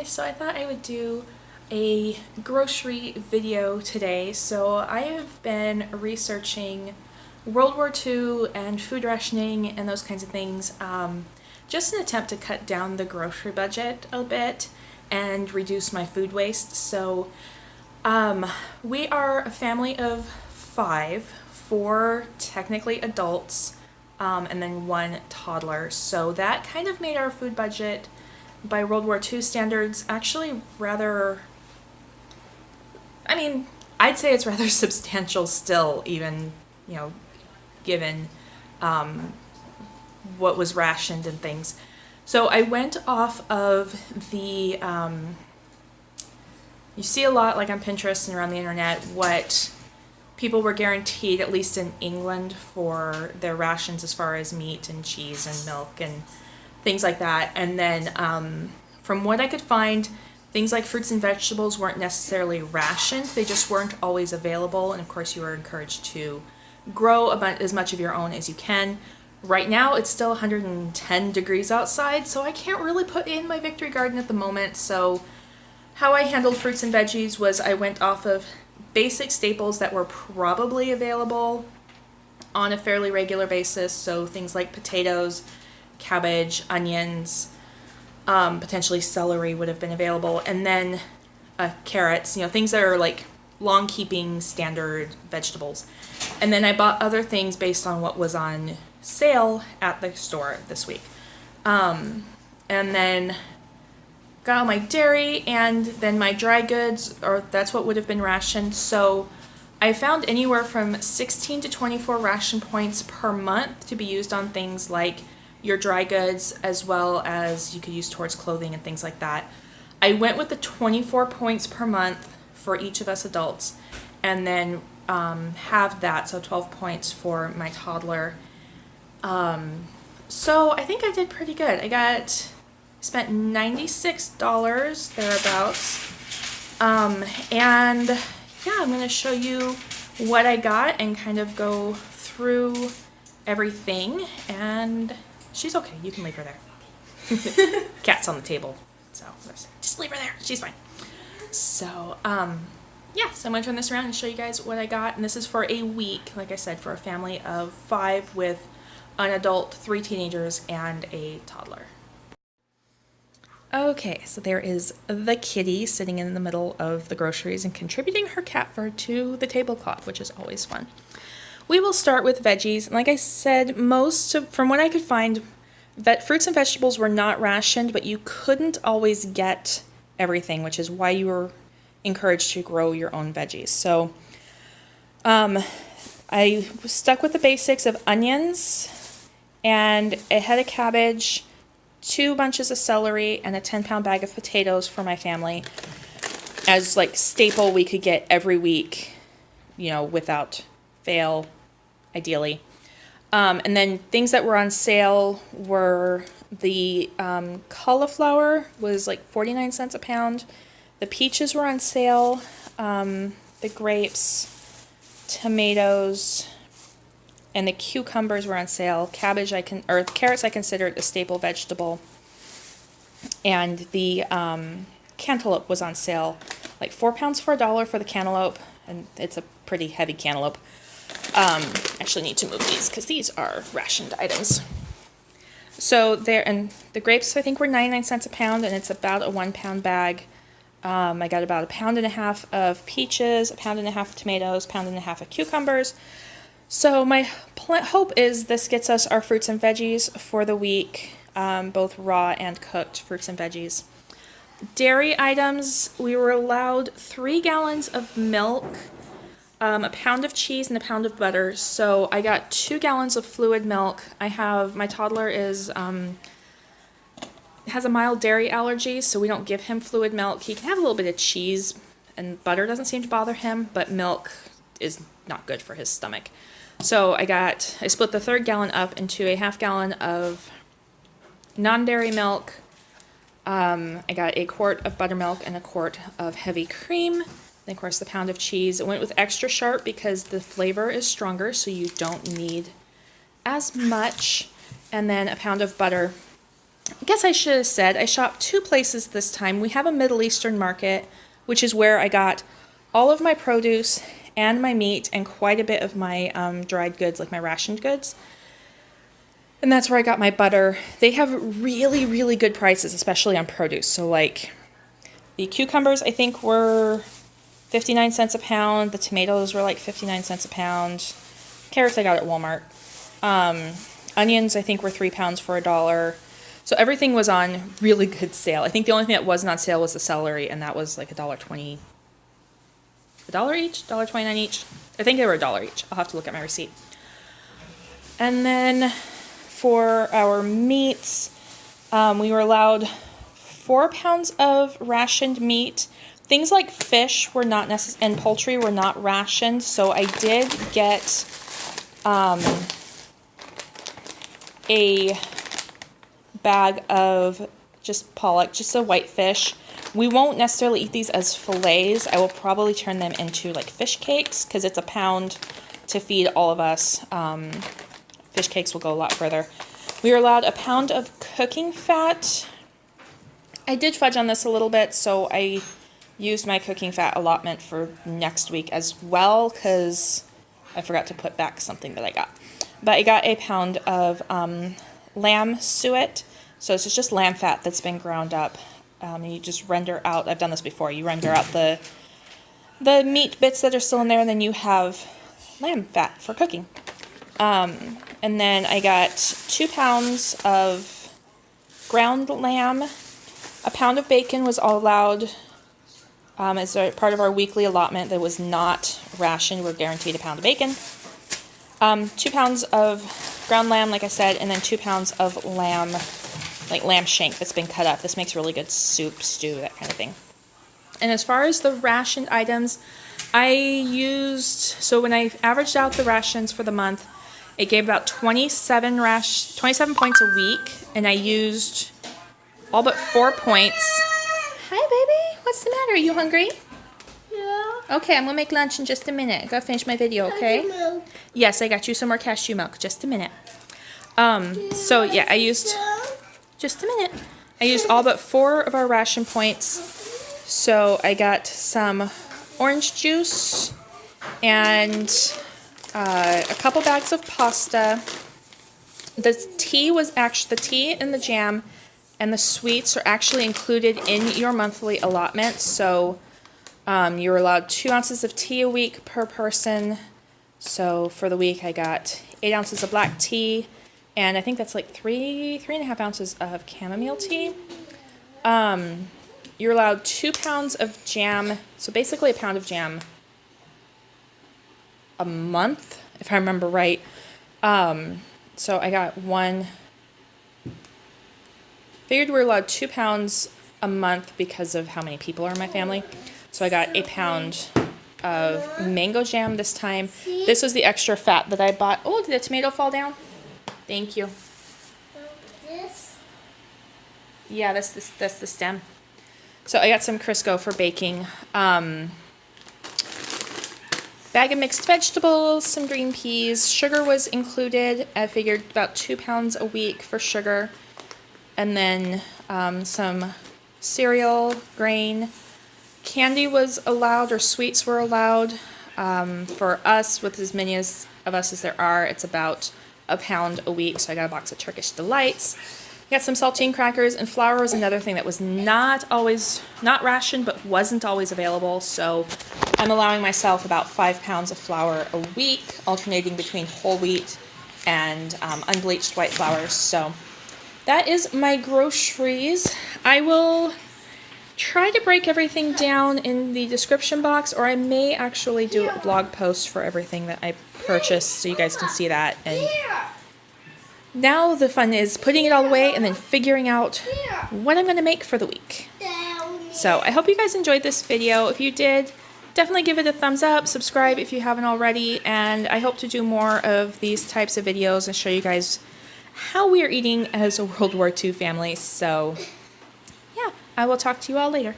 so I thought I would do a grocery video today. So I have been researching World War II and food rationing and those kinds of things, just in an attempt to cut down the grocery budget a bit and reduce my food waste. So we are a family of four technically adults, and then one toddler. So that kind of made our food budget by World War II standards actually rather, I'd say it's rather substantial still, even, given what was rationed and things. So I went off of the, you see a lot like on Pinterest and around the internet, what people were guaranteed, at least in England, for their rations as far as meat and cheese and milk and things like that. And then from what I could find, things like fruits and vegetables weren't necessarily rationed. They just weren't always available. And of course, you were encouraged to grow about as much of your own as you can. Right now, it's still 110 degrees outside, so I can't really put in my victory garden at the moment. So how I handled fruits and veggies was I went off of basic staples that were probably available on a fairly regular basis. So things like potatoes, cabbage, onions, potentially celery would have been available, and then carrots, things that are like long-keeping standard vegetables. And then I bought other things based on what was on sale at the store this week. And then got all my dairy and then my dry goods, or that's what would have been rationed. So I found anywhere from 16 to 24 ration points per month to be used on things like your dry goods, as well as you could use towards clothing and things like that. I went with the 24 points per month for each of us adults, and then halved that, so 12 points for my toddler. So I think I did pretty good. Spent $96 thereabouts. And yeah, I'm going to show you what I got and kind of go through everything. And she's okay. You can leave her there. Cat's on the table. So just leave her there. She's fine. So, yeah, so I'm going to turn this around and show you guys what I got. And this is for a week, like I said, for a family of 5 with an adult, 3 teenagers, and a toddler. Okay, so there is the kitty sitting in the middle of the groceries and contributing her cat fur to the tablecloth, which is always fun. We will start with veggies. And like I said, from what I could find, fruits and vegetables were not rationed, but you couldn't always get everything, which is why you were encouraged to grow your own veggies. So I was stuck with the basics of onions and a head of cabbage, 2 bunches of celery, and a 10-pound bag of potatoes for my family as like staple we could get every week, without fail, ideally. And then things that were on sale were the cauliflower was like 49 cents a pound. The peaches were on sale. The grapes, tomatoes, and the cucumbers were on sale. Carrots I considered a staple vegetable. And the cantaloupe was on sale, like 4 pounds for $1 for the cantaloupe, and it's a pretty heavy cantaloupe. Actually need to move these because these are rationed items. So and the grapes I think were 99 cents a pound, and it's about a 1-pound bag. I got about 1.5 pounds of peaches, 1.5 pounds of tomatoes, 1.5 pounds of cucumbers. So my hope is this gets us our fruits and veggies for the week, both raw and cooked fruits and veggies. Dairy items, we were allowed 3 gallons of milk, 1 pound of cheese, and 1 pound of butter. So I got 2 gallons of fluid milk. My toddler has a mild dairy allergy, so we don't give him fluid milk. He can have a little bit of cheese, and butter doesn't seem to bother him, but milk is not good for his stomach. So I split the 3rd gallon up into a 1/2 gallon of non-dairy milk. I got a quart of buttermilk and a quart of heavy cream. And of course the pound of cheese. It went with extra sharp because the flavor is stronger, so you don't need as much. And then a pound of butter I guess I should have said I shopped 2 places this time. We have a Middle Eastern market, which is where I got all of my produce and my meat and quite a bit of my dried goods, like my rationed goods. And that's where I got my butter. They have really, really good prices, especially on produce. So like the cucumbers, I think, were 59 cents a pound. The tomatoes were like 59 cents a pound. Carrots I got at Walmart. Onions, I think, were 3 pounds for $1. So everything was on really good sale. I think the only thing that wasn't on sale was the celery, and that was like $1.20. $1 each? $1.29 each? I think they were $1 each. I'll have to look at my receipt. And then for our meats, we were allowed 4 pounds of rationed meat. Things like fish were not necessary, and poultry were not rationed, so I did get a bag of just pollock, just a white fish. We won't necessarily eat these as fillets. I will probably turn them into like fish cakes because it's a pound to feed all of us. Fish cakes will go a lot further. We were allowed a pound of cooking fat. I did fudge on this a little bit, so I used my cooking fat allotment for next week as well because I forgot to put back something that I got. But I got a pound of lamb suet. So this is just lamb fat that's been ground up. You just render out, I've done this before, you render out the meat bits that are still in there, and then you have lamb fat for cooking. And then I got 2 pounds of ground lamb. A pound of bacon was all allowed as a part of our weekly allotment that was not rationed. We're guaranteed a pound of bacon. 2 pounds of ground lamb, like I said, and then 2 pounds of lamb, like lamb shank that's been cut up. This makes really good soup, stew, that kind of thing. And as far as the rationed items, I used, so when I averaged out the rations for the month, it gave about 27 points a week, and I used all but 4 points. Hi, baby. What's the matter? Are you hungry? Yeah. Okay, I'm going to make lunch in just a minute. I got to finish my video, okay? Yes, I got you some more cashew milk. Just a minute. So, yeah, I used... Just a minute. I used all but 4 of our ration points. So I got some orange juice and a couple bags of pasta. The tea and the jam and the sweets are actually included in your monthly allotment. So you're allowed 2 ounces of tea a week per person. So for the week I got 8 ounces of black tea. And I think that's like 3.5 ounces of chamomile tea. You're allowed 2 pounds of jam. So basically a pound of jam a month, if I remember right. So I got one. Figured we're allowed 2 pounds a month because of how many people are in my family. So I got a pound of mango jam this time. This was the extra fat that I bought. Oh, did the tomato fall down? Thank you. This? Yeah, that's the stem. So I got some Crisco for baking. Bag of mixed vegetables, some green peas. Sugar was included. I figured about 2 pounds a week for sugar. And then some cereal, grain. Candy was allowed, or sweets were allowed. For us, with as many of us as there are, it's about a pound a week, so I got a box of Turkish Delights. Got some saltine crackers, and flour was another thing that was not rationed, but wasn't always available, so I'm allowing myself about 5 pounds of flour a week, alternating between whole wheat and unbleached white flour. So that is my groceries. I will try to break everything down in the description box, or I may actually do a blog post for everything that I purchased so you guys can see that. And now the fun is putting it all away and then figuring out what I'm going to make for the week. So I hope you guys enjoyed this video. If you did, definitely give it a thumbs up, subscribe if you haven't already, and I hope to do more of these types of videos and show you guys how we are eating as a World War II family. So yeah, I will talk to you all later.